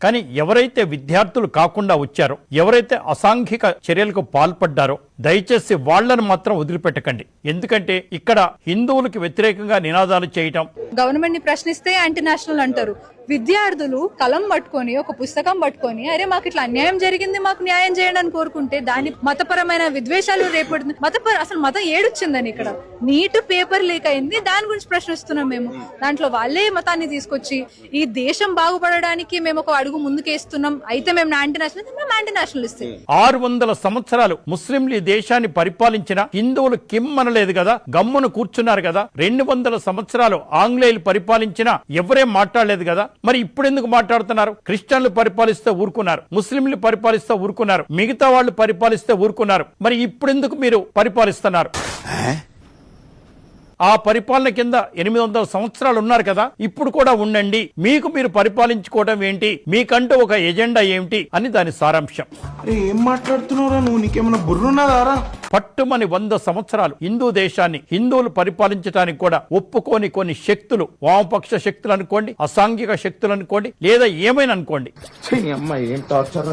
కానీ ఎవరైతే విద్యార్థులు కాకుండా వచ్చారో, ఎవరైతే అసాంఘిక చర్యలకు పాల్పడ్డారో దయచేసి వాళ్లను మాత్రం వదిలిపెట్టకండి. ఎందుకంటే ఇక్కడ హిందువులకు వ్యతిరేకంగా నినాదాలు చేయటం, గవర్నమెంట్ ని ప్రశ్నిస్తే యాంటీ నేషనల్ అంటారు. విద్యార్థులు కలం పట్టుకొని ఒక పుస్తకం పట్టుకొని అరే మాకు ఇట్లా అన్యాయం జరిగింది, మాకు న్యాయం చేయండి అని కోరుకుంటే దాని మతపరమైన విద్వేషాలు రేపడుతుంది. అసలు మతం ఏడుచ్చిందని ఇక్కడ నీట్ పేపర్ లీక్ అయింది, దాని గురించి ప్రశ్నిస్తున్నాం మేము. దాంట్లో వాళ్ళే మతాన్ని తీసుకొచ్చి ఈ దేశం బాగుపడడానికి మేము ఒక అడుగు ముందుకేస్తున్నాం, అయితే మేము యాంటీ నేషనల్ ఇస్తే 600 సంవత్సరాలు ముస్లింలు ఈ దేశాన్ని పరిపాలించిన హిందువులు కిమ్మనలేదు కదా, గమ్మును కూర్చున్నారు కదా. 200 సంవత్సరాలు ఆంగ్లేయులు పరిపాలించినా ఎవరేం మాట్లాడలేదు కదా. మరి ఇప్పుడు ఎందుకు మాట్లాడుతున్నారు? క్రిస్టియన్లు పరిపాలిస్తే ఊరుకున్నారు, ముస్లింలు పరిపాలిస్తే ఊరుకున్నారు, మిగతా వాళ్ళు పరిపాలిస్తే ఊరుకున్నారు. మరి ఇప్పుడు ఎందుకు మీరు పరిపాలిస్తున్నారు? ఆ పరిపాలన కింద 800 సంవత్సరాలు ఉన్నారు కదా, ఇప్పుడు కూడా ఉండండి. మీకు మీరు పరిపాలించుకోవడం ఏంటి, మీకంటూ ఒక ఎజెండా ఏమిటి అని దాని సారాంశం. ఏం మాట్లాడుతున్నారా నువ్వు? నీకేమైనా బుర్రున్నదారా? పట్టుమని 100 సంవత్సరాలు హిందూ దేశాన్ని హిందువులు పరిపాలించడానికి కూడా ఒప్పుకోని కొన్ని శక్తులు, వామపక్ష శక్తులు అనుకోండి, అసాంఘిక శక్తులు అనుకోండి, లేదా ఏమైనా అనుకోండి, అమ్మాయి ఏం టార్చర్.